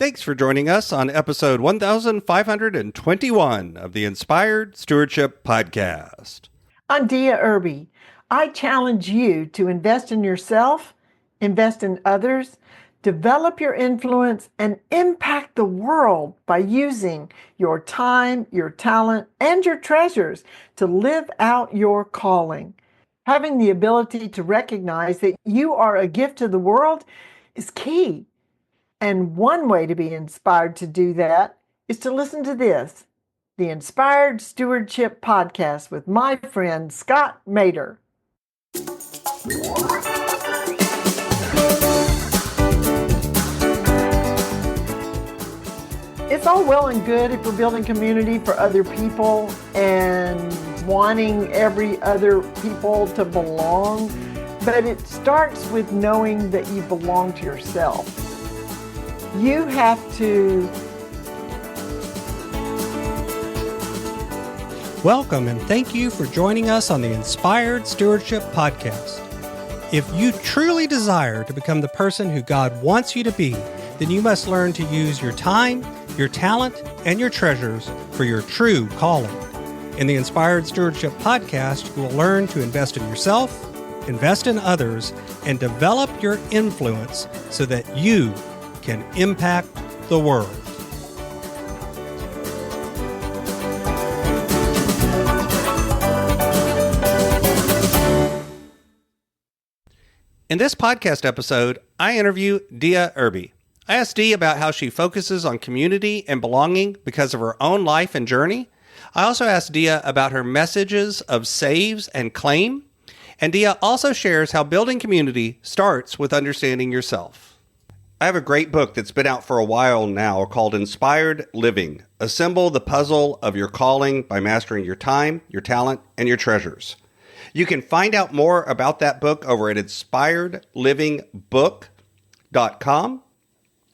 Thanks for joining us on episode 1521 of the Inspired Stewardship Podcast. I'm Dia Irby. I challenge you to invest in yourself, invest in others, develop your influence, and impact the world by using your time, your talent, and your treasures to live out your calling. Having the ability to recognize that you are a gift to the world is key. And one way to be inspired to do that is to listen to this, the Inspired Stewardship Podcast with my friend Scott Mater. It's all well and good if we're building community for other people and wanting every other people to belong, but it starts with knowing that you belong to yourself. You have to. Welcome and thank you for joining us on the Inspired Stewardship Podcast. If you truly desire to become the person who God wants you to be, then you must learn to use your time, your talent, and your treasures for your true calling. In the Inspired Stewardship Podcast, you will learn to invest in yourself, invest in others, and develop your influence so that you can impact the world. In this podcast episode, I interview Dia Irby. I asked Dia about how she focuses on community and belonging because of her own life and journey. I also asked Dia about her messages of saves and claim. And Dia also shares how building community starts with understanding yourself. I have a great book that's been out for a while now called Inspired Living. Assemble the puzzle of your calling by mastering your time, your talent, and your treasures. You can find out more about that book over at inspiredlivingbook.com.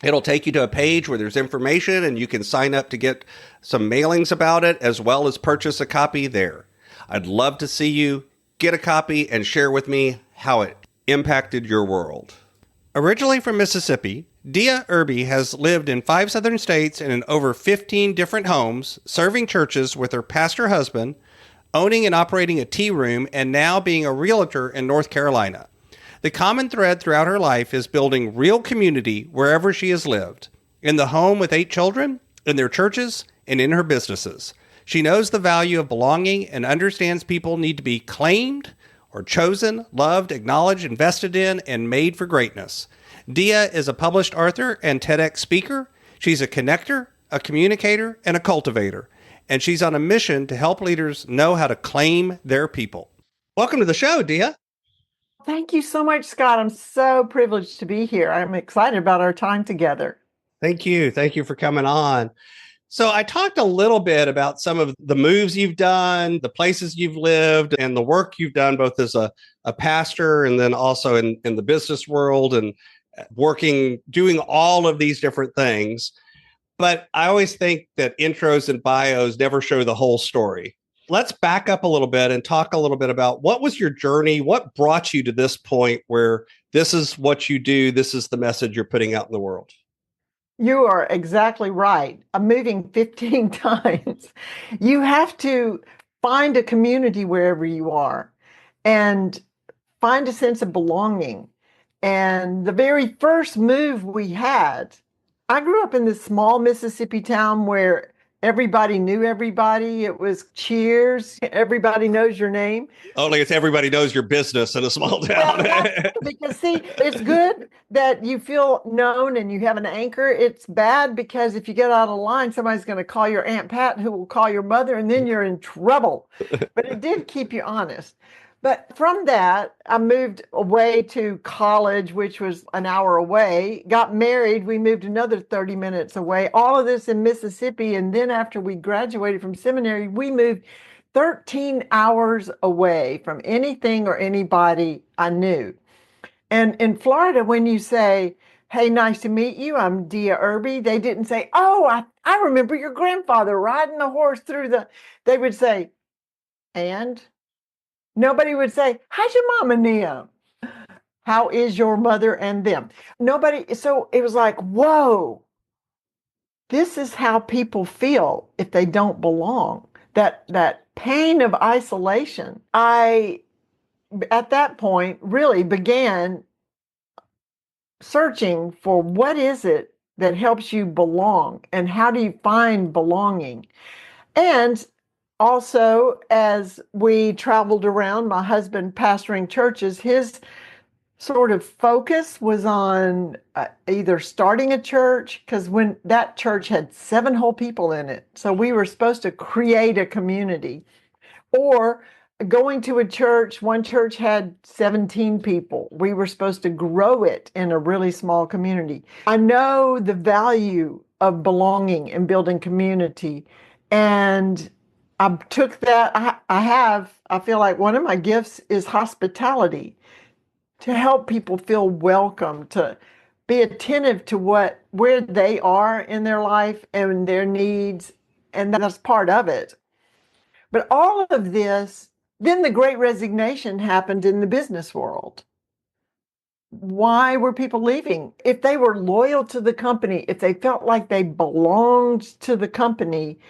It'll take you to a page where there's information and you can sign up to get some mailings about it as well as purchase a copy there. I'd love to see you get a copy and share with me how it impacted your world. Originally from Mississippi, Dia Irby has lived in 5 southern states and in over 15 different homes, serving churches with her pastor husband, owning and operating a tea room, and now being a realtor in North Carolina. The common thread throughout her life is building real community wherever she has lived, in the home with 8 children, in their churches, and in her businesses. She knows the value of belonging and understands people need to be claimed or chosen, loved, acknowledged, invested in, and made for greatness. Dia is a published author and TEDx speaker. She's a connector, a communicator, and a cultivator. And she's on a mission to help leaders know how to claim their people. Welcome to the show, Dia. Thank you so much, Scott. I'm so privileged to be here. I'm excited about our time together. Thank you. Thank you for coming on. So I talked a little bit about some of the moves you've done, the places you've lived, and the work you've done both as a pastor and then also in the business world and doing all of these different things. But I always think that intros and bios never show the whole story. Let's back up a little bit and talk a little bit about what was your journey? What brought you to this point where this is what you do? This is the message you're putting out in the world. You are exactly right. I'm moving 15 times. You have to find a community wherever you are and find a sense of belonging. And the very first move we had, I grew up in this small Mississippi town where everybody knew everybody. It was cheers. Everybody knows your name. Only it's everybody knows your business in a small town. Well, because see, it's good that you feel known and you have an anchor. It's bad because if you get out of line, somebody's going to call your Aunt Pat, who will call your mother, and then you're in trouble. But it did keep you honest. But from that, I moved away to college, which was an hour away, got married. We moved another 30 minutes away, all of this in Mississippi. And then after we graduated from seminary, we moved 13 hours away from anything or anybody I knew. And in Florida, when you say, hey, nice to meet you, I'm Dia Irby, they didn't say, oh, I remember your grandfather riding the horse through they would say, and? Nobody would say, how's your mama, Nia? How is your mother and them? Nobody. So it was like, whoa, This is how people feel if they don't belong. That pain of isolation. I, at that point, really began searching for what is it that helps you belong and how do you find belonging. And also, as we traveled around, my husband pastoring churches, his sort of focus was on either starting a church, because when that church had 7 whole people in it, so we were supposed to create a community, or going to a church. One church had 17 people. We were supposed to grow it in a really small community. I know the value of belonging and building community. And I took that. I feel like one of my gifts is hospitality, to help people feel welcome, to be attentive to where they are in their life and their needs. And that's part of it. But all of this, then the great resignation happened in the business world. Why were people leaving? If they were loyal to the company, if they felt like they belonged to the company,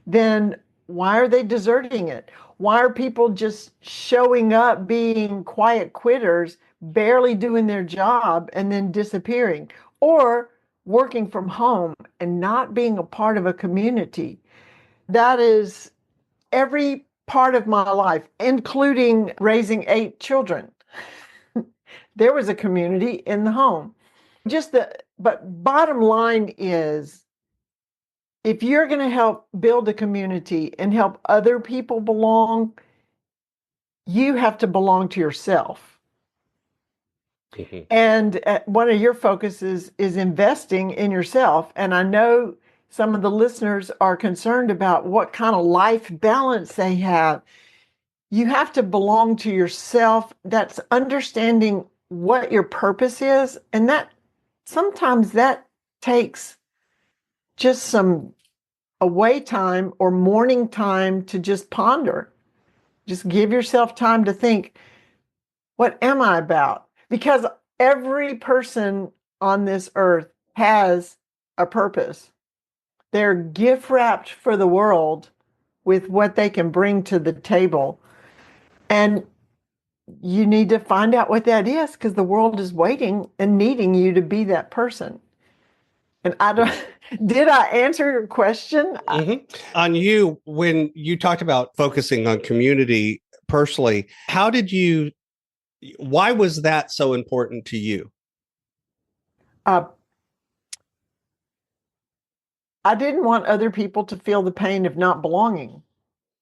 then why are they deserting it? Why are people just showing up being quiet quitters, barely doing their job, and then disappearing? Or working from home and not being a part of a community? That is every part of my life, including raising 8 children. There was a community in the home. But bottom line is, if you're going to help build a community and help other people belong, you have to belong to yourself. Mm-hmm. And one of your focuses is investing in yourself. And I know some of the listeners are concerned about what kind of life balance they have. You have to belong to yourself. That's understanding what your purpose is. And that sometimes that takes just some away time or morning time to just ponder. Just give yourself time to think, what am I about? Because every person on this earth has a purpose. They're gift wrapped for the world with what they can bring to the table. And you need to find out what that is, because the world is waiting and needing you to be that person. And I don't, did I answer your question? Mm-hmm. On you, when you talked about focusing on community personally, why was that so important to you? I didn't want other people to feel the pain of not belonging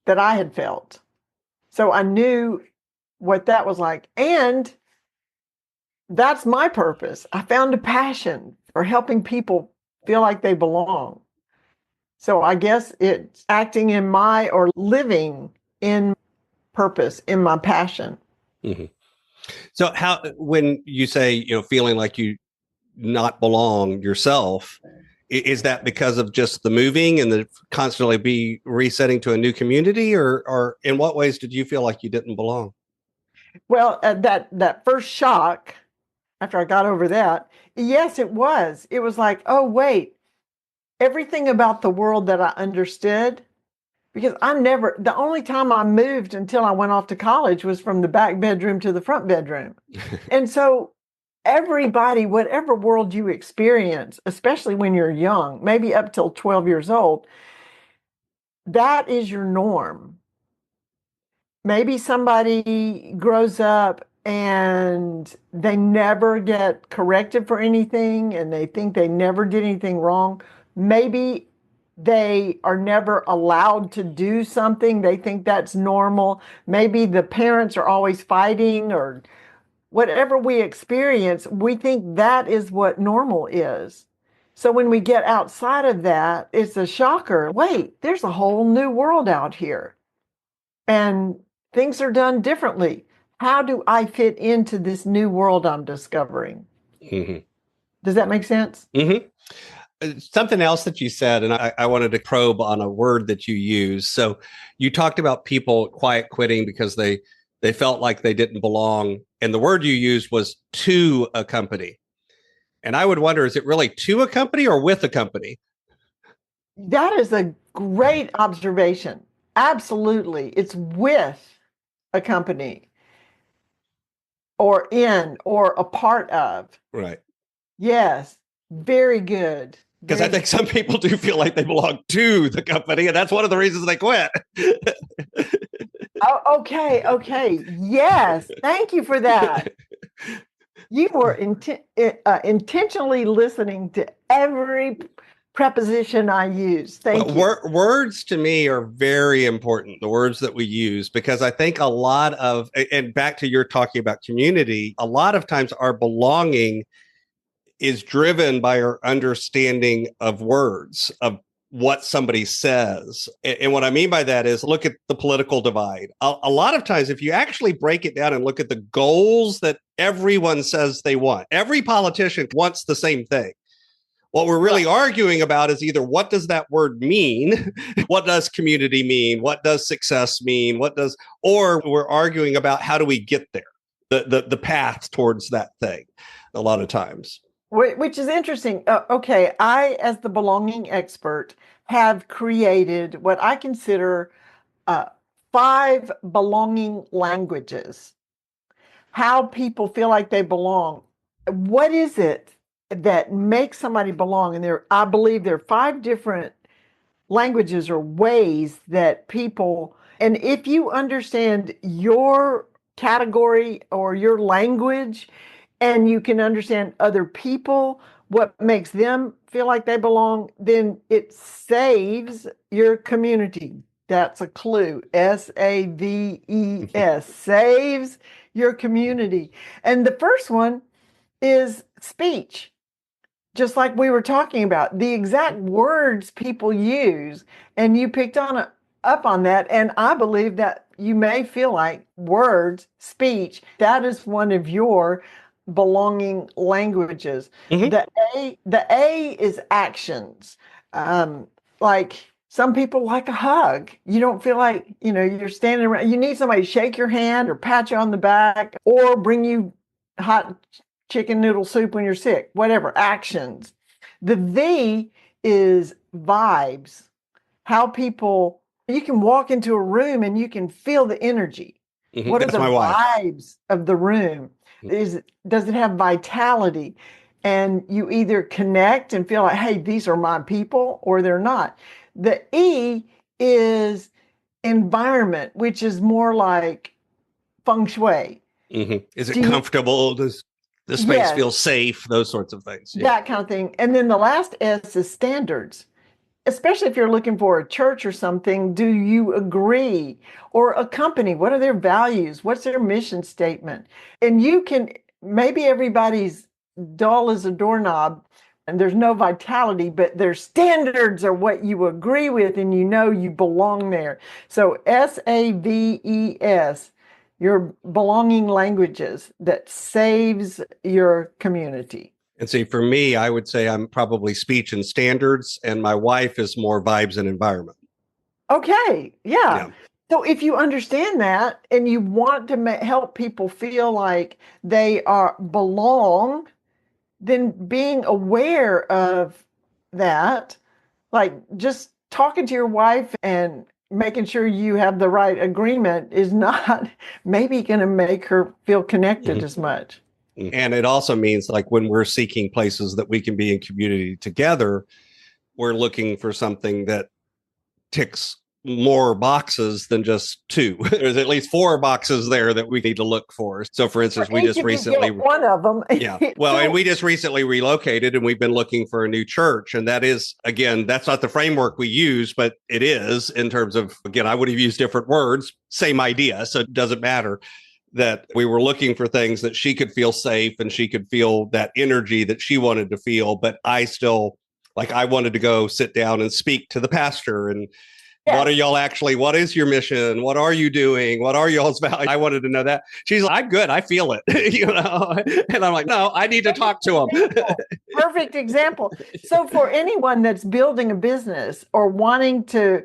that I had felt. So I knew what that was like. And that's my purpose. I found a passion for helping people feel like they belong. So I guess it's acting in or living in purpose, in my passion. Mm-hmm. So when you say, feeling like you not belong yourself, is that because of just the moving and the constantly be resetting to a new community, or in what ways did you feel like you didn't belong? Well, that first shock, after I got over that, yes, it was. It was like, oh, wait, everything about the world that I understood, because the only time I moved until I went off to college was from the back bedroom to the front bedroom. And so everybody, whatever world you experience, especially when you're young, maybe up till 12 years old, that is your norm. Maybe somebody grows up and they never get corrected for anything and they think they never did anything wrong. Maybe they are never allowed to do something. They think that's normal. Maybe the parents are always fighting, or whatever we experience, we think that is what normal is. So when we get outside of that, it's a shocker. Wait, there's a whole new world out here. And things are done differently. How do I fit into this new world I'm discovering? Mm-hmm. Does that make sense? Mm-hmm. Something else that you said, and I wanted to probe on a word that you use. So you talked about people quiet quitting because they felt like they didn't belong. And the word you used was to a company. And I would wonder, is it really to a company or with a company? That is a great observation. Absolutely. It's with a company or in or a part of. Right. Yes. Very good. Because I Very think some people do feel like they belong to the company, and that's one of the reasons they quit. Oh, okay. Okay. Yes. Thank you for that. You were intentionally listening to every preposition I use. Thank Well, you. words to me are very important, the words that we use, because I think a lot of, and back to your talking about community, a lot of times our belonging is driven by our understanding of words, of what somebody says. And what I mean by that is look at the political divide. A lot of times, if you actually break it down and look at the goals that everyone says they want, every politician wants the same thing. What we're really arguing about is either what does that word mean? What does community mean? What does success mean? Or we're arguing about how do we get there? The path towards that thing a lot of times. Which is interesting. Okay, I, as the belonging expert, have created what I consider uh, 5 belonging languages. How people feel like they belong. What is it that makes somebody belong? And I believe there are 5 different languages or ways that people, and if you understand your category or your language, and you can understand other people, what makes them feel like they belong, then it saves your community. That's a clue. SAVES, saves your community. And the first one is speech, just like we were talking about, the exact words people use. And you picked up on that. And I believe that you may feel like words, speech, that is one of your belonging languages. Mm-hmm. The A is actions. Like some people like a hug. You don't feel like, you're standing around, you need somebody to shake your hand or pat you on the back or bring you hot chicken noodle soup when you're sick, whatever, actions. The V is vibes. How people, you can walk into a room and you can feel the energy. Mm-hmm. What are That's the my wife. vibes of the room? Does it have vitality? And you either connect and feel like, hey, these are my people, or they're not. The E is environment, which is more like feng shui. Mm-hmm. Is it Do you, comfortable? Does the space yes, feel safe? Those sorts of things. Yeah. that kind of thing. And then the last S is standards. Especially if you're looking for a church or something, do you agree? Or a company, what are their values? What's their mission statement? And you can, maybe everybody's dull as a doorknob and there's no vitality, but their standards are what you agree with and you belong there. So SAVES, your belonging languages that saves your community. And see, for me, I would say I'm probably speech and standards, and my wife is more vibes and environment. Okay, yeah. Yeah. So if you understand that and you want to help people feel like they belong, then being aware of that, like just talking to your wife and making sure you have the right agreement is not maybe going to make her feel connected Mm-hmm. as much. And it also means like when we're seeking places that we can be in community together, we're looking for something that ticks more boxes than just 2. There's at least 4 boxes there that we need to look for. So for instance, we just recently one of them. Yeah. Well, and we just recently relocated and we've been looking for a new church. And that is, again, that's not the framework we use, but it is in terms of, again, I would have used different words, same idea. So it doesn't matter that we were looking for things that she could feel safe and she could feel that energy that she wanted to feel. But I still, like, I wanted to go sit down and speak to the pastor and what are y'all actually, what is your mission? What are you doing? What are y'all's values? I wanted to know that. She's like, I'm good. I feel it, and I'm like, no, I need to talk to him. Perfect example. So for anyone that's building a business or wanting to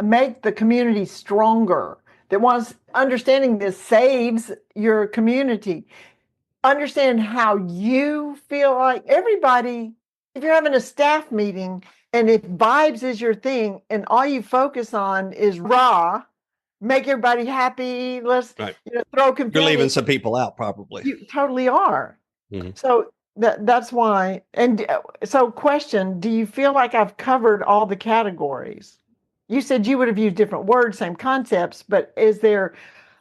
make the community stronger, that wants understanding this saves your community. Understand how you feel like everybody, if you're having a staff meeting, And if vibes is your thing and all you focus on is raw, make everybody happy, let's Right. throw You're leaving confetti, some people out, probably. you totally are. Mhm. So that's why. And so question, do you feel like I've covered all the categories? You said you would have used different words, same concepts, but is there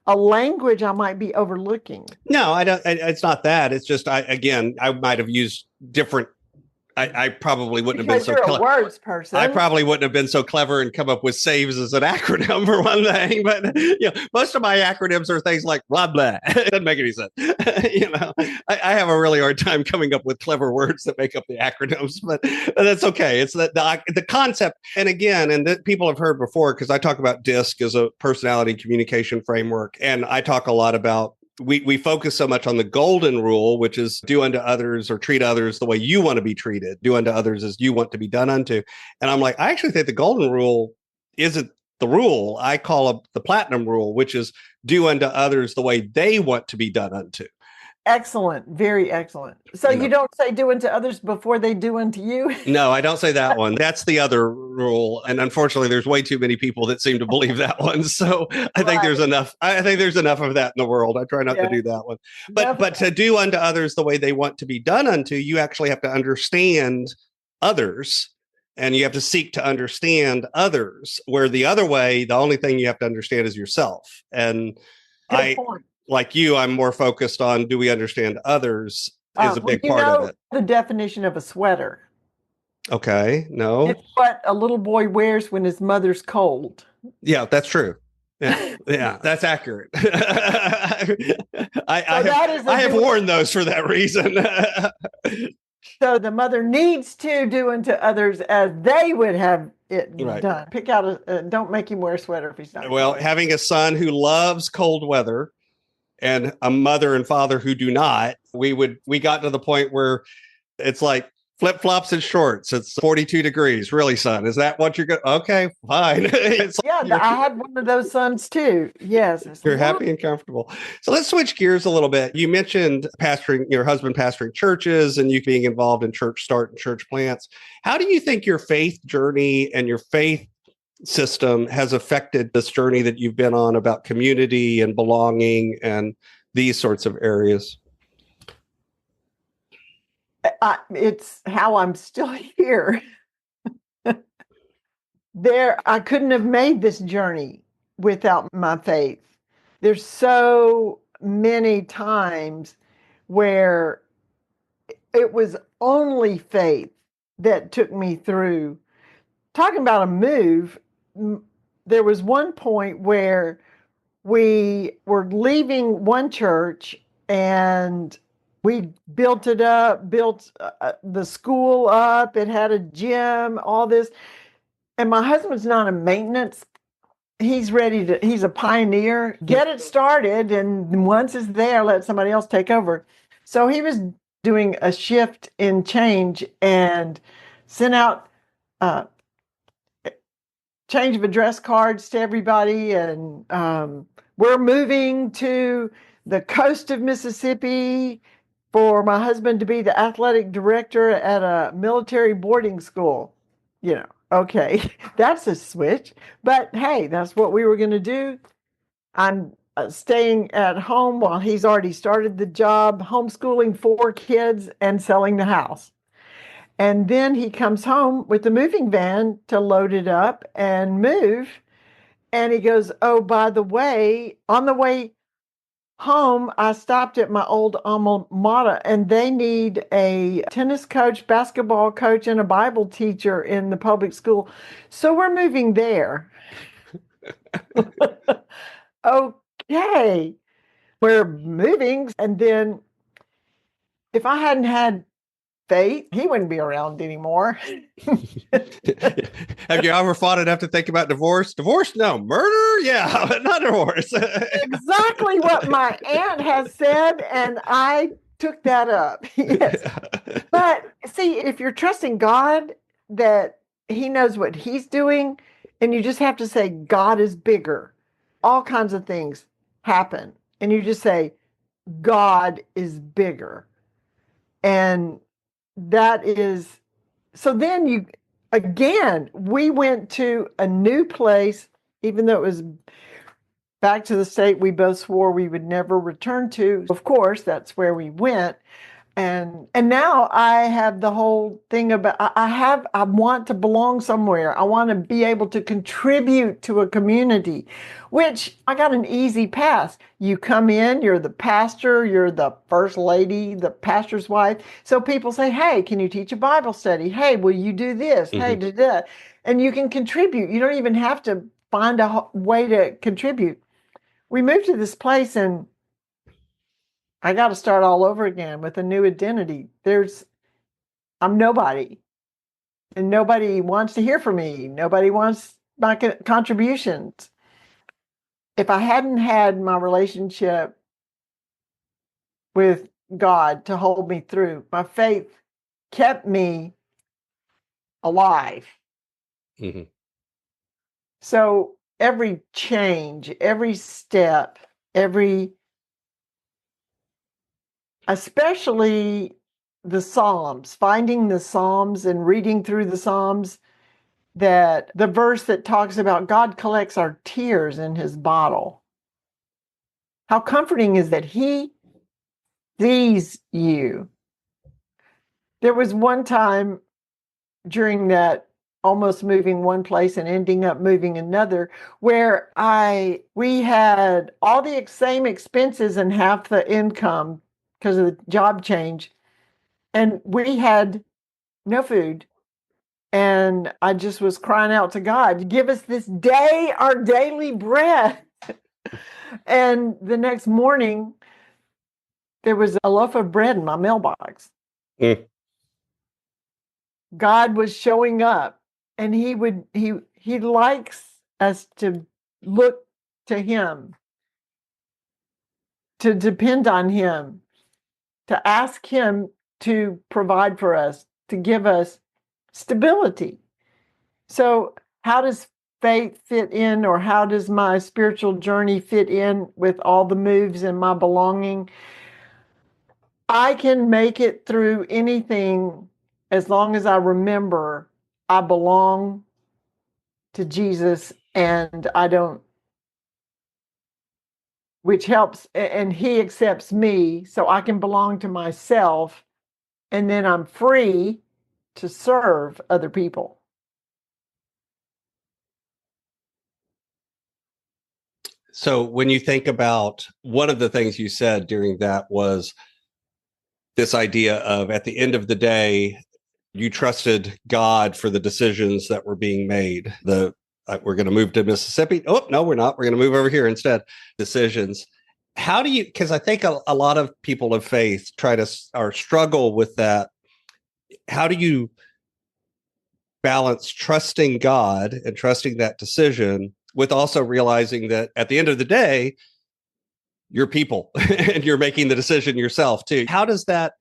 a language I might be overlooking? No, I don't. It's not that. It's just I might have used different. I probably wouldn't have been Because so you're a clever. words I person. probably wouldn't have been so clever and come up with SAVES as an acronym for one thing. But most of my acronyms are things like blah blah. It doesn't make any sense. I have a really hard time coming up with clever words that make up the acronyms, but that's okay. It's the concept. And again, people have heard before because I talk about DISC as a personality communication framework, and I talk a lot about. We focus so much on the golden rule, which is do unto others or treat others the way you want to be treated. Do unto others as you want to be done unto. And I'm like, I actually think the golden rule isn't the rule. I call it the platinum rule, which is do unto others the way they want to be done unto. Excellent. Very excellent. So you don't say do unto others before they do unto you? No, I don't say that one. That's the other rule. And unfortunately, there's way too many people that seem to believe that one. So I think there's enough. I think there's enough of that in the world. I try not to do that one. But to do unto others the way they want to be done unto, you actually have to understand others, and you have to seek to understand others. Where the other way, the only thing you have to understand is yourself. And Good point. like you, I'm more focused on do we understand others is a big part of it. The definition of a sweater. Okay, no. It's what a little boy wears when his mother's cold. Yeah, that's true. Yeah, that's accurate. I have worn those for that reason. So the mother needs to do unto others as they would have it done. Pick out don't make him wear a sweater if he's not. Well, having a son who loves cold weather and a mother and father who do not, we got to the point where it's like flip-flops and shorts. It's 42 degrees. Really, son? Is that what you're going to? Okay, fine. I had one of those sons too. Yes. You're happy and comfortable. So let's switch gears a little bit. You mentioned pastoring, your husband pastoring churches and you being involved in church start and church plants. How do you think your faith journey and your faith system has affected this journey that you've been on about community and belonging and these sorts of areas? It's how I'm still here. I couldn't have made this journey without my faith. There's so many times where it was only faith that took me through. Talking about a move, there was one point where we were leaving one church and we built it up, built the school up. It had a gym, all this. And my husband's not a maintenance. He's he's a pioneer, get it started. And once it's there, let somebody else take over. So he was doing a shift in change and sent out change of address cards to everybody. And we're moving to the coast of Mississippi for my husband to be the athletic director at a military boarding school. Okay, that's a switch. But hey, that's what we were going to do. I'm staying at home while he's already started the job, homeschooling 4 kids and selling the house. And then he comes home with the moving van to load it up and move. And he goes, oh, by the way, on the way home, I stopped at my old alma mater and they need a tennis coach, basketball coach, and a Bible teacher in the public school. So we're moving there. Okay, we're moving. And then if I hadn't had faith, he wouldn't be around anymore. Have you ever fought enough to think about divorce? Divorce? No. Murder? Yeah, not divorce. Exactly what my aunt has said, and I took that up. Yes. But see, if you're trusting God that he knows what he's doing, and you just have to say, God is bigger, all kinds of things happen. And you just say, God is bigger. And that is, so then again, we went to a new place, even though it was back to the state we both swore we would never return to. Of course, that's where we went. And now I have the whole thing about I want to belong somewhere. I want to be able to contribute to a community, which I got an easy pass. You come in, you're the pastor, you're the first lady, the pastor's wife. So people say, "Hey, can you teach a Bible study? Hey, will you do this? Hey, Mm-hmm. do that." And you can contribute. You don't even have to find a way to contribute. We moved to this place and I got to start all over again with a new identity. I'm nobody, and nobody wants to hear from me. Nobody wants my contributions. If I hadn't had my relationship with God to hold me through, my faith kept me alive. Mm-hmm. So every change, every step, especially the Psalms, finding the Psalms and reading through the Psalms, that the verse that talks about God collects our tears in his bottle. How comforting is that he sees you. There was one time during that almost moving one place and ending up moving another where we had all the same expenses and half the income because of the job change, and we had no food. And I just was crying out to God, give us this day our daily bread. And the next morning, there was a loaf of bread in my mailbox. Mm. God was showing up, and he likes us to look to him, to depend on him, to ask him to provide for us, to give us stability. So how does faith fit in, or how does my spiritual journey fit in with all the moves and my belonging? I can make it through anything as long as I remember I belong to Jesus, and I don't, which helps, and he accepts me, so I can belong to myself, and then I'm free to serve other people. So when you think about, one of the things you said during that was this idea of, at the end of the day, you trusted God for the decisions that were being made. We're going to move to Mississippi. Oh, no, we're not. We're going to move over here instead. Decisions. How do you, because I think a lot of people of faith try to, or struggle with that. How do you balance trusting God and trusting that decision with also realizing that at the end of the day, you're people and you're making the decision yourself too? How does that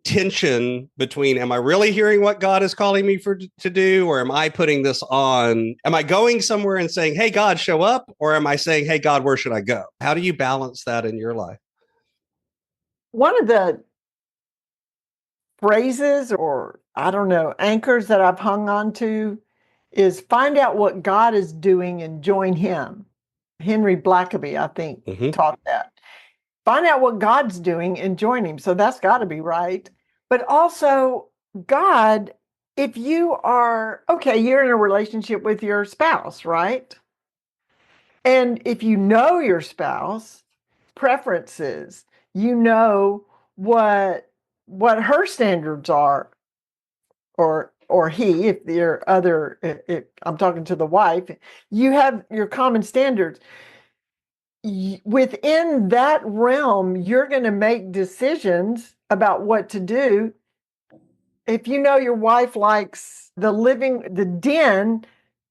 tension between, am I really hearing what God is calling me to do, or am I putting this on? Am I going somewhere and saying, "Hey God, show up," or am I saying, "Hey God, where should I go?" How do you balance that in your life? One of the phrases, or I don't know, anchors that I've hung on to is find out what God is doing and join him. Henry Blackaby, I think, Mm-hmm. taught that. Find out what God's doing and join him. So that's got to be right. But also, God, if you are, okay, you're in a relationship with your spouse, right? And if you know your spouse preferences, you know what her standards are, or he, if you're other, if I'm talking to the wife, you have your common standards. Within that realm, you're going to make decisions about what to do. If you know your wife likes the den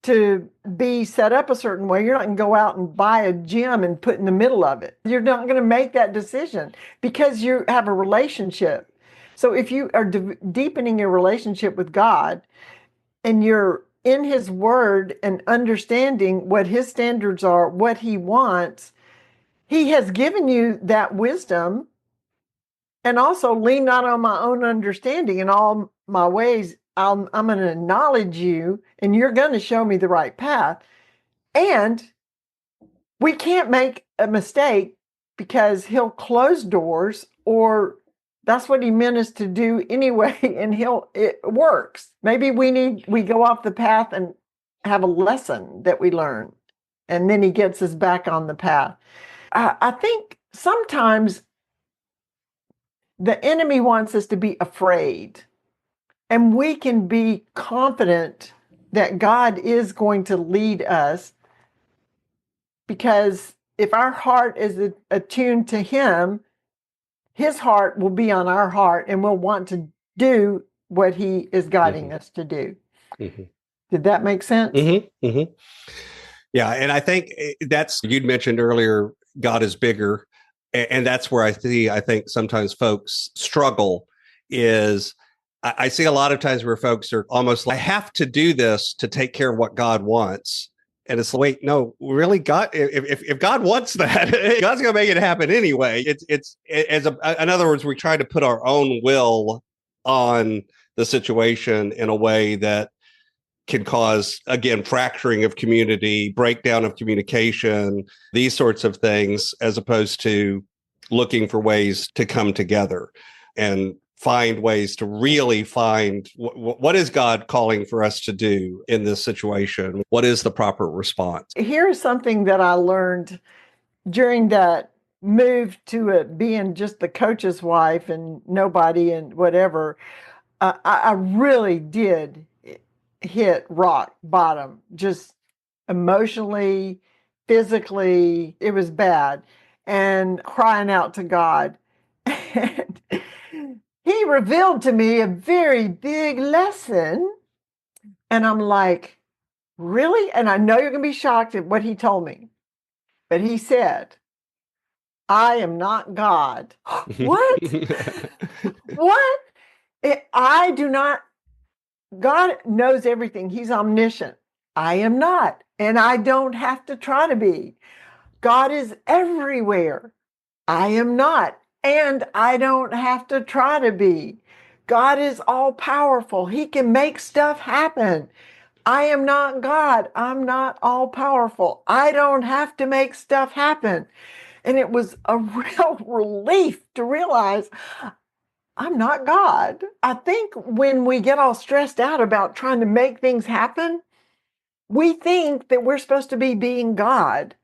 to be set up a certain way, you're not going to go out and buy a gym and put in the middle of it. You're not going to make that decision because you have a relationship. So if you are deepening your relationship with God and you're in his word and understanding what his standards are, what he wants, he has given you that wisdom. And also, lean not on my own understanding, in all my ways I'm going to acknowledge you and you're going to show me the right path. And we can't make a mistake because he'll close doors, or that's what he meant us to do anyway. And it works. Maybe we go off the path and have a lesson that we learn. And then he gets us back on the path. I think sometimes the enemy wants us to be afraid, and we can be confident that God is going to lead us, because if our heart is attuned to him, his heart will be on our heart and we'll want to do what he is guiding us to do. Did that make sense? Yeah. And I think you'd mentioned earlier, God is bigger. And that's where I think sometimes folks struggle is I see a lot of times where folks are almost like, I have to do this to take care of what God wants. And it's like, wait, no, really, God, if God wants that, God's going to make it happen anyway. In other words, we try to put our own will on the situation in a way that can cause, again, fracturing of community, breakdown of communication, these sorts of things, as opposed to looking for ways to come together and find ways to really find what is God calling for us to do in this situation? What is the proper response? Here's something that I learned during that move to being just the coach's wife and nobody and whatever. I really did hit rock bottom, just emotionally, physically. It was bad, and crying out to God. And he revealed to me a very big lesson. And I'm like, really? And I know you're going to be shocked at what he told me. But he said, I am not God. What? What? I do not. God knows everything. He's omniscient. I am not. And I don't have to try to be. God is everywhere. I am not. And I don't have to try to be. God is all powerful. He can make stuff happen. I am not God. I'm not all powerful. I don't have to make stuff happen. And it was a real relief to realize I'm not God. I think when we get all stressed out about trying to make things happen, we think that we're supposed to be being God.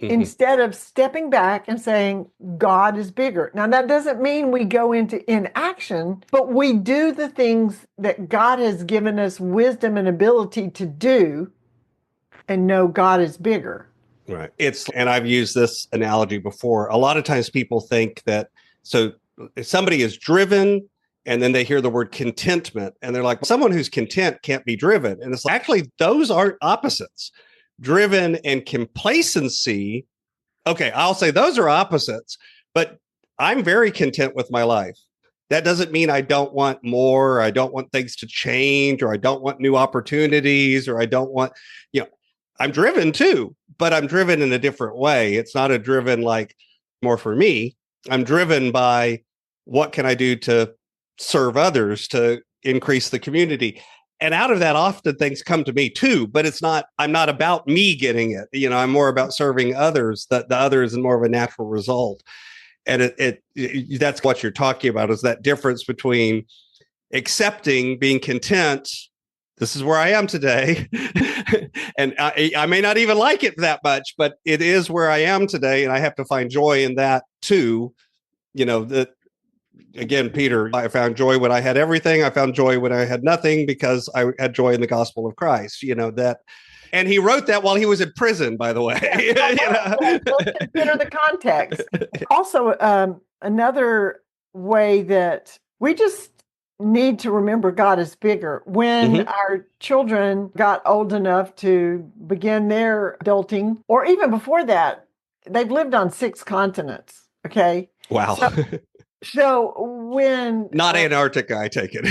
Instead of stepping back and saying, God is bigger. Now, that doesn't mean we go into inaction, but we do the things that God has given us wisdom and ability to do and know God is bigger. Right. And I've used this analogy before. A lot of times people think that, so if somebody is driven and then they hear the word contentment and they're like, someone who's content can't be driven. And it's like, actually, those aren't opposites. Driven and complacency, okay, I'll say those are opposites, but I'm very content with my life. That doesn't mean I don't want more, or I don't want things to change, or I don't want new opportunities, or I don't want, I'm driven too, but I'm driven in a different way. It's not a driven like more for me. I'm driven by what can I do to serve others, to increase the community. And out of that, often things come to me too, but I'm not about me getting it. I'm more about serving others, that the other is more of a natural result. And that's what you're talking about, is that difference between accepting, being content. This is where I am today. And I may not even like it that much, but it is where I am today. And I have to find joy in that too. Again, Peter, I found joy when I had everything. I found joy when I had nothing, because I had joy in the gospel of Christ, that. And he wrote that while he was in prison, by the way. Consider the context. Also, another way that we just need to remember God is bigger. When our children got old enough to begin their adulting, or even before that, they've lived on 6 continents. Okay. Wow. So when not Antarctica, I take it.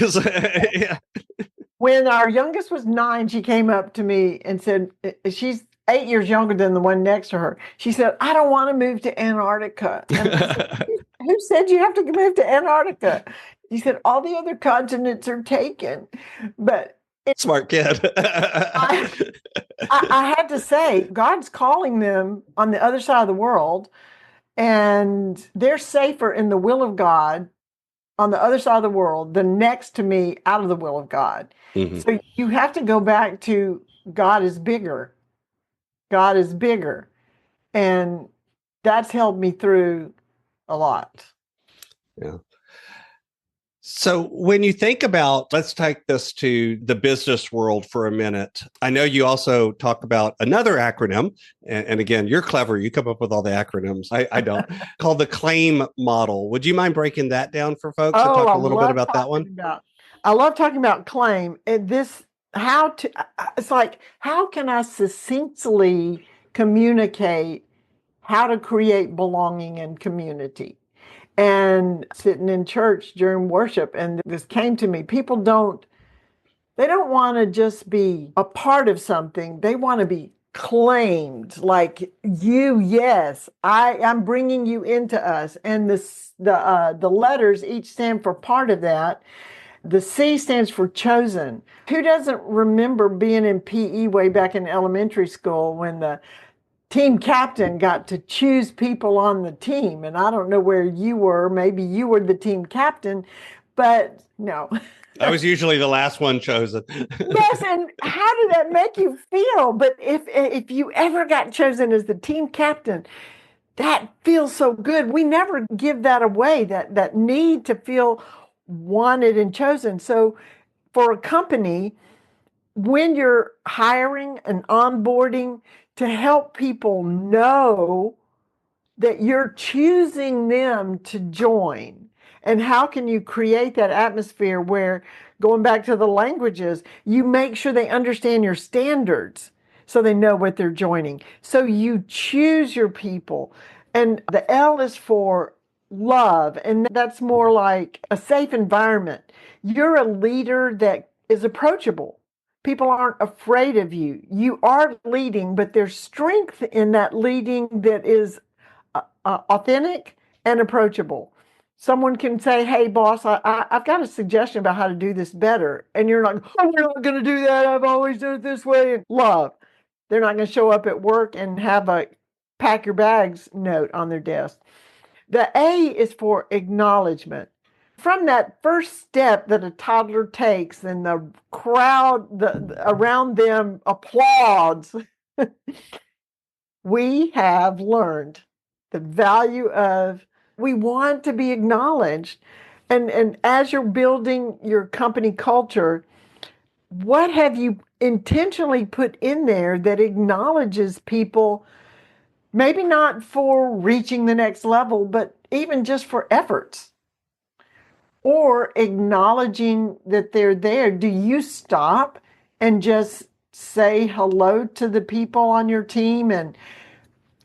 Yeah. When our youngest was 9, she came up to me and said, she's 8 years younger than the one next to her. She said, I don't want to move to Antarctica. And I said, who said you have to move to Antarctica? He said, all the other continents are taken. But Smart kid. I, I had to say, God's calling them on the other side of the world, and they're safer in the will of God on the other side of the world than next to me out of the will of God. Mhm. So you have to go back to God is bigger. God is bigger. And that's helped me through a lot. Yeah. So when you think about, let's take this to the business world for a minute. I know you also talk about another acronym, and again, you're clever. You come up with all the acronyms. I don't. Called the CLAIM model. Would you mind breaking that down for folks and Oh, talk a little bit about that one? I love talking about claim. And this, how to, it's like, how can I succinctly communicate how to create belonging and community? And sitting in church during worship, and this came to me. They don't want to just be a part of something. They want to be claimed, like yes, I'm bringing you into us. And the letters each stand for part of that. The C stands for chosen. Who doesn't remember being in PE way back in elementary school when the team captain got to choose people on the team? And I don't know where you were. Maybe you were the team captain, but no. I was usually the last one chosen. Yes, and how did that make you feel? But if you ever got chosen as the team captain, that feels so good. We never give that away, that need to feel wanted and chosen. So for a company, when you're hiring and onboarding, to help people know that you're choosing them to join. And how can you create that atmosphere where, going back to the languages, you make sure they understand your standards so they know what they're joining. So you choose your people. And the L is for love, and that's more like a safe environment. You're a leader that is approachable. People aren't afraid of you. You are leading, but there's strength in that leading that is authentic and approachable. Someone can say, hey, boss, I've got a suggestion about how to do this better. And you're like, oh, we're not going to do that. I've always done it this way. And love. They're not going to show up at work and have a pack your bags note on their desk. The A is for acknowledgement. From that first step that a toddler takes and the crowd around them applauds, we have learned the value of, we want to be acknowledged. And as you're building your company culture, what have you intentionally put in there that acknowledges people, maybe not for reaching the next level, but even just for efforts, or acknowledging that they're there? Do you stop and just say hello to the people on your team and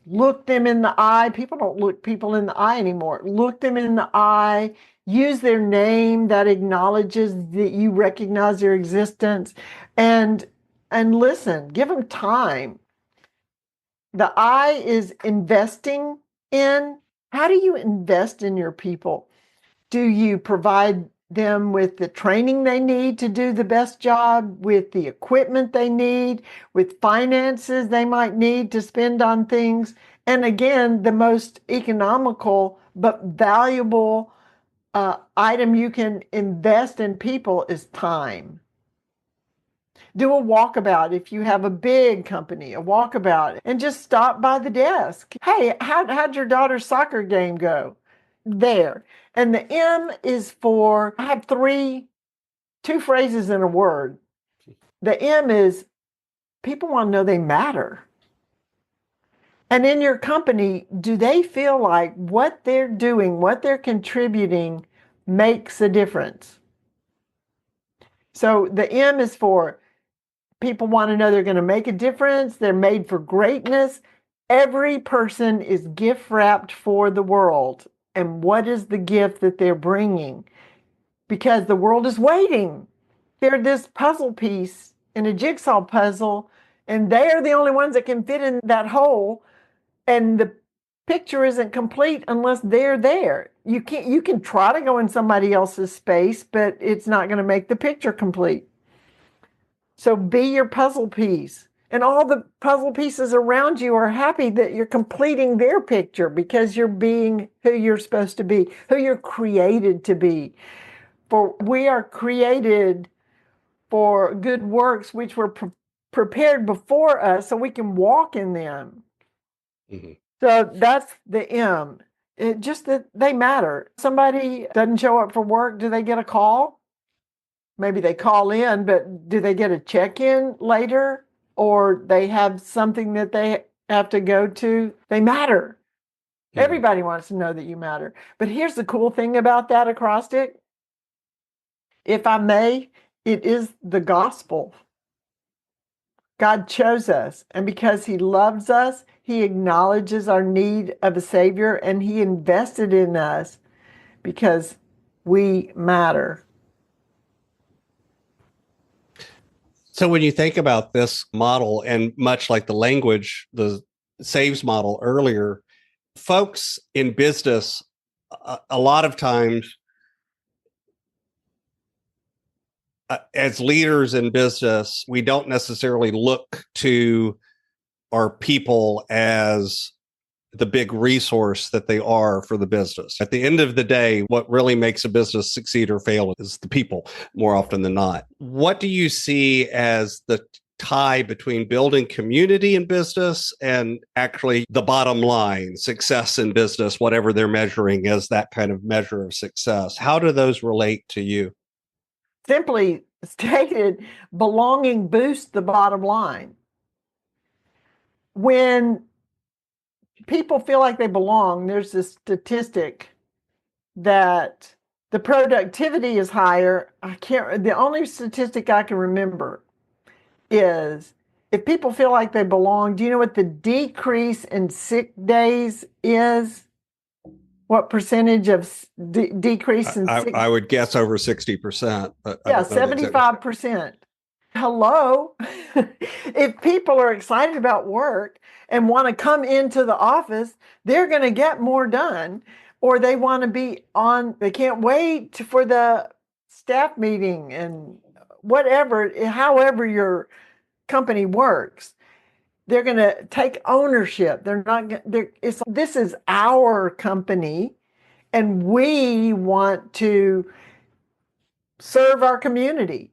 look them in the eye? People don't look people in the eye anymore. Look them in the eye, use their name that acknowledges that you recognize their existence, and listen, give them time. The I is investing in. How do you invest in your people? Do you provide them with the training they need to do the best job, with the equipment they need, with finances they might need to spend on things? And again, the most economical but valuable item you can invest in people is time. Do a walkabout if you have a big company, a walkabout, and just stop by the desk. Hey, how'd your daughter's soccer game go? There. And the M is for, I have two phrases in a word. The M is, people want to know they matter. And in your company, do they feel like what they're doing, what they're contributing makes a difference? So the M is for, people want to know they're going to make a difference. They're made for greatness. Every person is gift wrapped for the world. And what is the gift that they're bringing? Because the world is waiting. They're this puzzle piece in a jigsaw puzzle, and they're the only ones that can fit in that hole. And the picture isn't complete unless they're there. You can try to go in somebody else's space, but it's not going to make the picture complete. So be your puzzle piece. And all the puzzle pieces around you are happy that you're completing their picture because you're being who you're supposed to be, who you're created to be. For we are created for good works which were prepared before us so we can walk in them. Mm-hmm. So that's the M. It just that they matter. Somebody doesn't show up for work, do they get a call? Maybe they call in, but do they get a check-in later? Or they have something that they have to go to? They matter. Mm-hmm. Everybody wants to know that you matter. But here's the cool thing about that acrostic. If I may, it is the gospel. God chose us, and because he loves us, he acknowledges our need of a Savior, and he invested in us because we matter. So when you think about this model, and much like the language, the SAVES model earlier, folks in business, a lot of times, as leaders in business, we don't necessarily look to our people as the big resource that they are for the business. At the end of the day, what really makes a business succeed or fail is the people more often than not. What do you see as the tie between building community in business and actually the bottom line, success in business, whatever they're measuring as that kind of measure of success? How do those relate to you? Simply stated, belonging boosts the bottom line. When people feel like they belong, there's this statistic that the productivity is higher. The only statistic I can remember is if people feel like they belong, do you know what the decrease in sick days is? What percentage of decrease in sick? I would guess over 60%. But yeah, 75%. Hello. If people are excited about work and want to come into the office, they're going to get more done, or they want to be on, they can't wait for the staff meeting and whatever, however your company works. They're going to take ownership. They're not, this is our company, and we want to serve our community.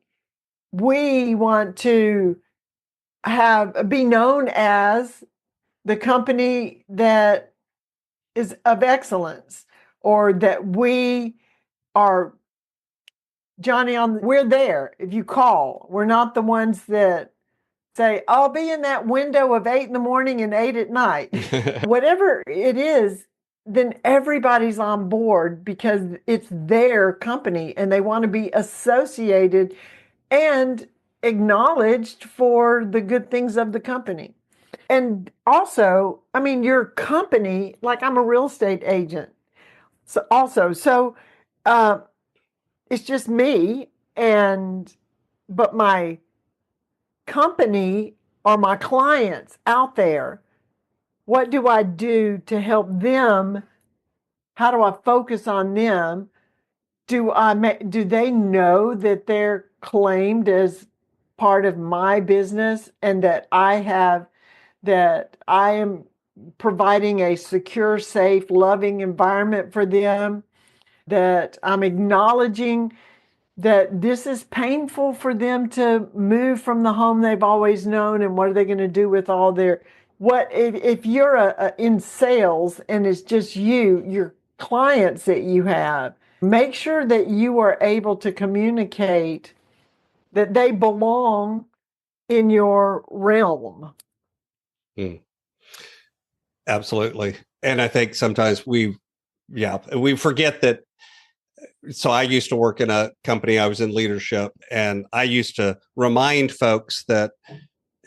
We want to be known as the company that is of excellence, or that we are we're there. If you call, we're not the ones that say, I'll be in that window of 8 a.m. and 8 p.m. Whatever it is, then everybody's on board because it's their company and they want to be associated and acknowledged for the good things of the company. And also, I mean, your company, like I'm a real estate agent. So it's just me, but my company are my clients out there. What do I do to help them? How do I focus on them? Do they know that they're claimed as part of my business, and that I am providing a secure, safe, loving environment for them, that I'm acknowledging that this is painful for them to move from the home they've always known, and what are they going to do with all their, if you're in sales and it's just your clients that you have, make sure that you are able to communicate that they belong in your realm. Absolutely. And I think sometimes we forget that. So I used to work in a company, I was in leadership, and I used to remind folks that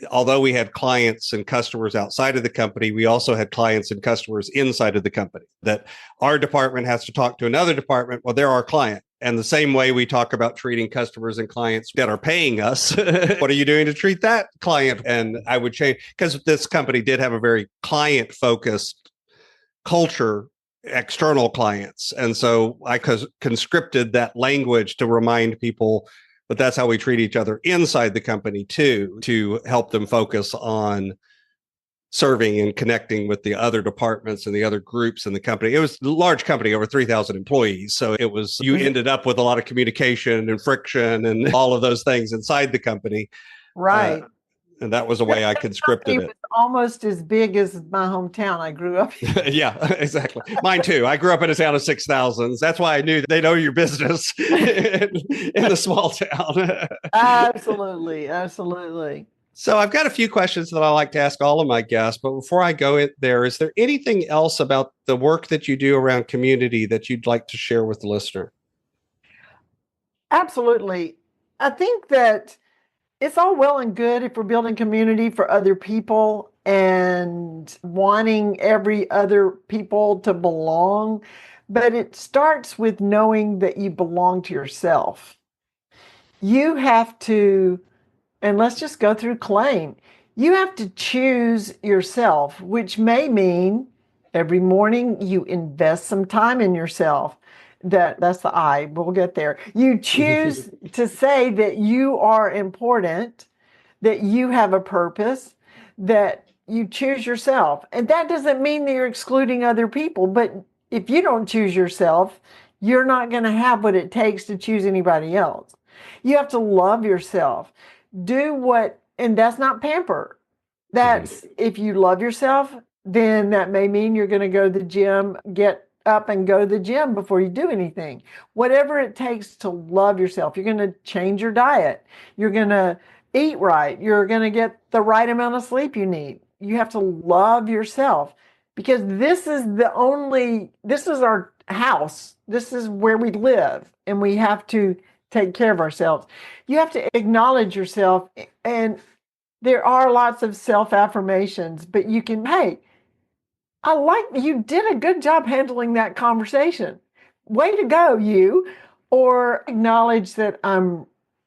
although we had clients and customers outside of the company, we also had clients and customers inside of the company, that our department has to talk to another department. Well, they're our client. And the same way we talk about treating customers and clients that are paying us, what are you doing to treat that client? And I would change, because this company did have a very client-focused culture external clients. And so I conscripted that language to remind people that that's how we treat each other inside the company too, to help them focus on serving and connecting with the other departments and the other groups in the company. It was a large company, over 3,000 employees. So it was, you ended up with a lot of communication and friction and all of those things inside the company. Right. And that was the way I conscripted it. Was almost as big as my hometown I grew up in. Yeah, exactly. Mine too. I grew up in a town of 6,000. That's why I knew they know your business in the small town. Absolutely. Absolutely. So I've got a few questions that I like to ask all of my guests, but before I go there, is there anything else about the work that you do around community that you'd like to share with the listener? Absolutely. I think that it's all well and good if we're building community for other people and wanting every other people to belong, but it starts with knowing that you belong to yourself. You have to, and let's just go through claim. You have to choose yourself, which may mean every morning you invest some time in yourself. That's the I. We'll get there. You choose to say that you are important, that you have a purpose, that you choose yourself. And that doesn't mean that you're excluding other people, but if you don't choose yourself, you're not going to have what it takes to choose anybody else. You have to love yourself. Do what, and that's not pamper. That's, if you love yourself, then that may mean you're going to go to the gym, get up and go to the gym before you do anything. Whatever it takes to love yourself. You're going to change your diet. You're going to eat right. You're going to get the right amount of sleep you need. You have to love yourself, because this is our house. This is where we live, and we have to take care of ourselves. You have to acknowledge yourself, and there are lots of self-affirmations, but you can, hey, I like, you did a good job handling that conversation. Way to go, you. Or acknowledge that I'm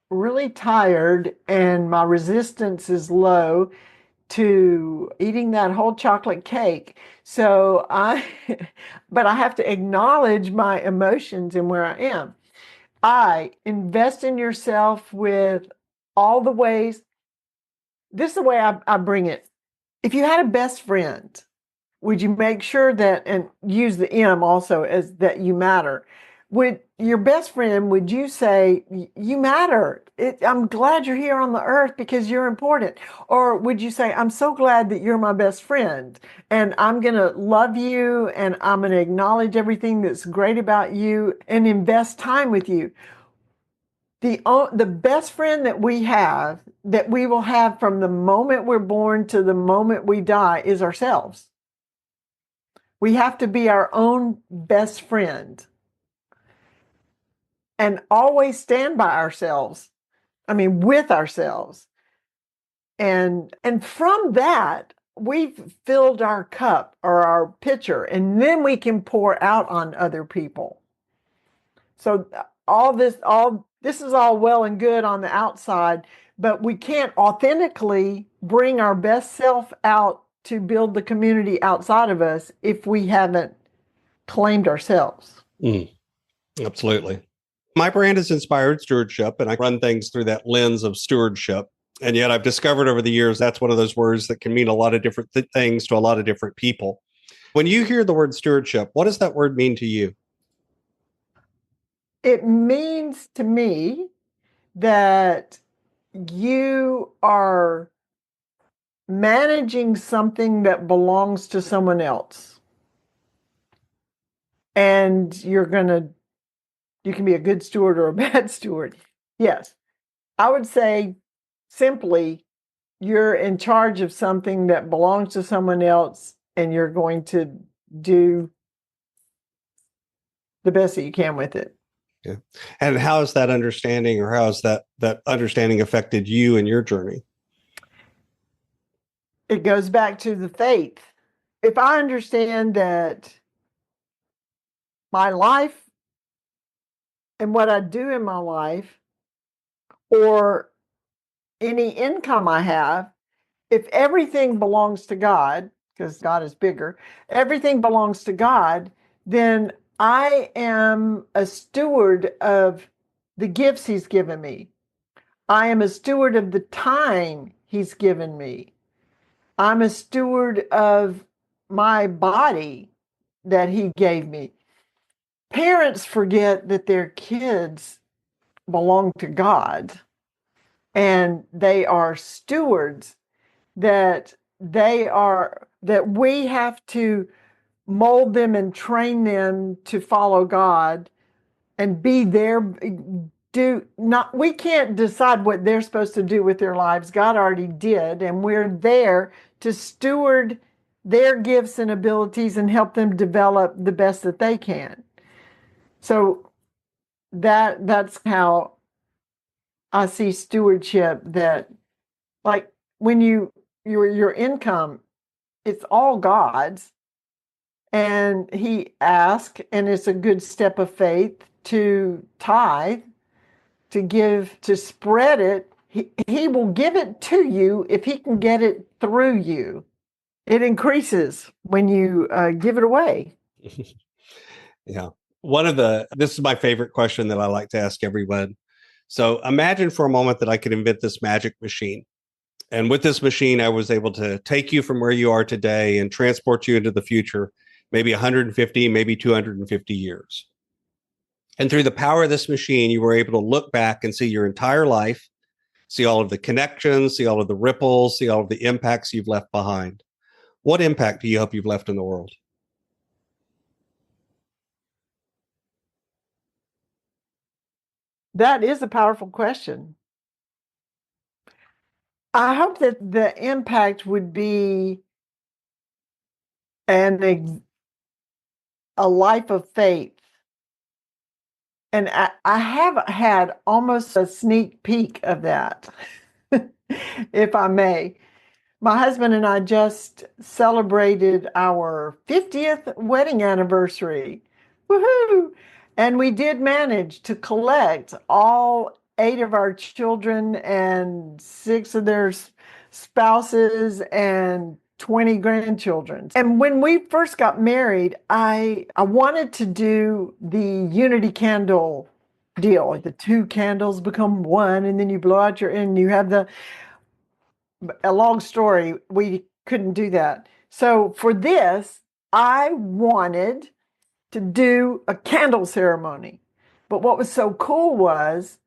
really tired and my resistance is low to eating that whole chocolate cake. So but I have to acknowledge my emotions and where I am. I invest in yourself with all the ways. This is the way I bring it. If you had a best friend, would you make sure that, and use the M also as that you matter? Would your best friend, would you say, you matter? I'm glad you're here on the earth because you're important. Or would you say, I'm so glad that you're my best friend and I'm going to love you and I'm going to acknowledge everything that's great about you and invest time with you? The best friend that we have, that we will have from the moment we're born to the moment we die, is ourselves. We have to be our own best friend and always stand by ourselves. I mean, with ourselves. And from that, we've filled our cup or our pitcher, and then we can pour out on other people. So this is all well and good on the outside, but we can't authentically bring our best self out to build the community outside of us if we haven't claimed ourselves. Absolutely. My brand is Inspired Stewardship, and I run things through that lens of stewardship. And yet I've discovered over the years, that's one of those words that can mean a lot of different things to a lot of different people. When you hear the word stewardship, what does that word mean to you? It means to me that you are managing something that belongs to someone else. And you can be a good steward or a bad steward. Yes. I would say simply, you're in charge of something that belongs to someone else, and you're going to do the best that you can with it. Yeah. And how has that understanding, or how has that understanding affected you in your journey? It goes back to the faith. If I understand that my life and what I do in my life, or any income I have, if everything belongs to God, because God is bigger, everything belongs to God, then I am a steward of the gifts he's given me. I am a steward of the time he's given me. I'm a steward of my body that he gave me. Parents forget that their kids belong to God and they are stewards, that that we have to mold them and train them to follow God and be there. We can't decide what they're supposed to do with their lives. God already did, and we're there to steward their gifts and abilities and help them develop the best that they can. So that's how I see stewardship. That, like, when your income, it's all God's, and he asks, and it's a good step of faith to tithe, to give, to spread it. He will give it to you if he can get it through you. It increases when you give it away. Yeah. This is my favorite question that I like to ask everyone. So imagine for a moment that I could invent this magic machine. And with this machine, I was able to take you from where you are today and transport you into the future, maybe 150, maybe 250 years. And through the power of this machine, you were able to look back and see your entire life, see all of the connections, see all of the ripples, see all of the impacts you've left behind. What impact do you hope you've left in the world? That is a powerful question. I hope that the impact would be a life of faith. And I have had almost a sneak peek of that, if I may. My husband and I just celebrated our 50th wedding anniversary. Woohoo! And we did manage to collect all 8 of our children and 6 of their spouses and 20 grandchildren. And when we first got married, I wanted to do the unity candle deal. The 2 candles become one, and then you blow out and you have a long story. We couldn't do that. So for this, I wanted to do a candle ceremony. But what was so cool was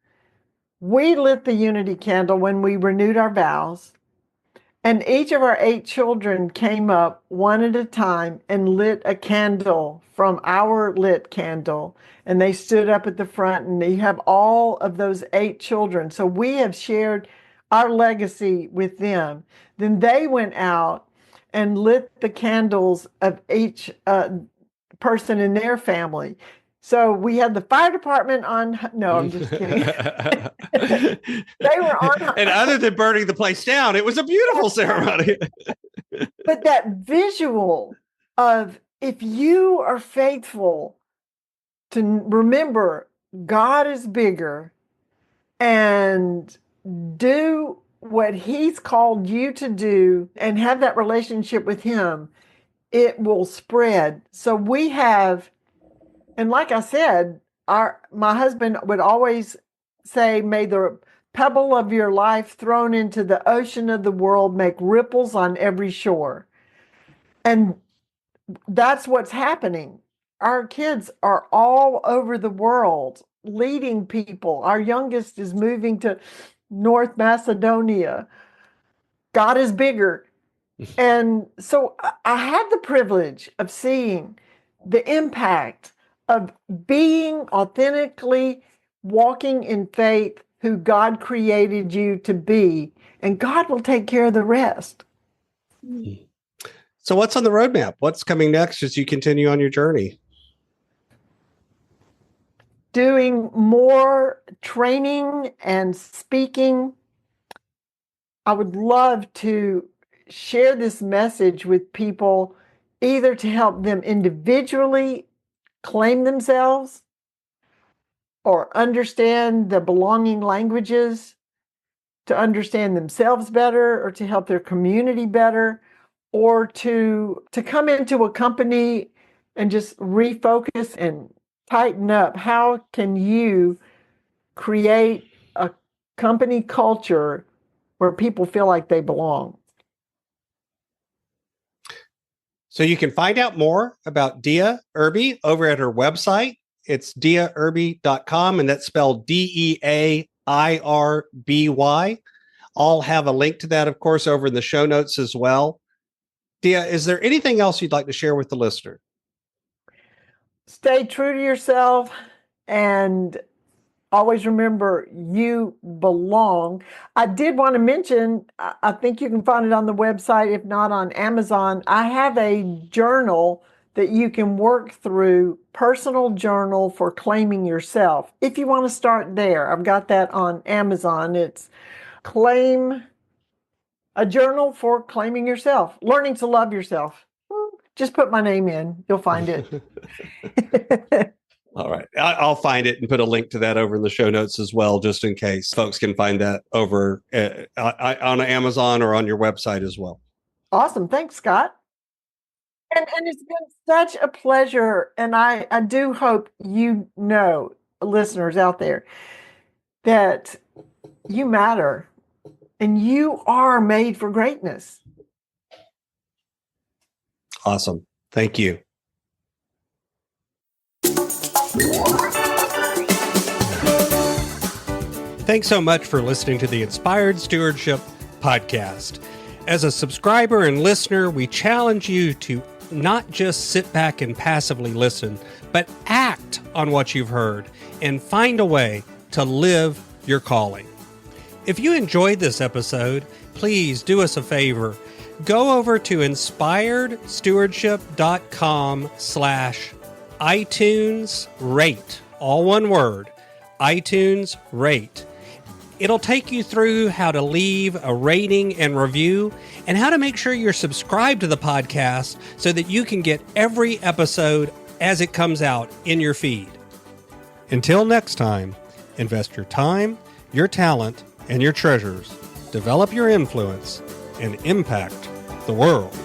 we lit the unity candle when we renewed our vows. And each of our 8 children came up one at a time and lit a candle from our lit candle. And they stood up at the front, and you have all of those 8 children. So we have shared our legacy with them. Then they went out and lit the candles of each person in their family. So we had the fire department on. No, I'm just kidding. They were on. And other than burning the place down, it was a beautiful ceremony. But that visual of, if you are faithful to remember God is bigger and do what he's called you to do and have that relationship with him, it will spread. So we have, and like I said, my husband would always say, may the pebble of your life thrown into the ocean of the world make ripples on every shore. And that's what's happening. Our kids are all over the world leading people. Our youngest is moving to North Macedonia. God is bigger. And so I had the privilege of seeing the impact of being authentically walking in faith who God created you to be, and God will take care of the rest. So what's on the roadmap? What's coming next as you continue on your journey? Doing more training and speaking. I would love to share this message with people, either to help them individually claim themselves or understand the belonging languages, to understand themselves better, or to help their community better, or to come into a company and just refocus and tighten up. How can you create a company culture where people feel like they belong? So you can find out more about Dia Irby over at her website. It's diairby.com, and that's spelled DeaIrby. I'll have a link to that, of course, over in the show notes as well. Dia, is there anything else you'd like to share with the listener? Stay true to yourself and always remember you belong. I did want to mention, I think you can find it on the website, if not on Amazon. I have a journal that you can work through, personal journal for claiming yourself. If you want to start there, I've got that on Amazon. It's a journal for claiming yourself, learning to love yourself. Just put my name in, you'll find it. All right. I'll find it and put a link to that over in the show notes as well, just in case folks can find that over on Amazon or on your website as well. Awesome. Thanks, Scott. And it's been such a pleasure. And I do hope you know, listeners out there, that you matter and you are made for greatness. Awesome. Thank you. Thanks so much for listening to the Inspired Stewardship podcast. As a subscriber and listener, we challenge you to not just sit back and passively listen, but act on what you've heard and find a way to live your calling. If you enjoyed this episode, please do us a favor. Go over to inspiredstewardship.com/iTunes rate, all one word, iTunes rate. It'll take you through how to leave a rating and review and how to make sure you're subscribed to the podcast so that you can get every episode as it comes out in your feed. Until next time, invest your time, your talent, and your treasures. Develop your influence and impact the world.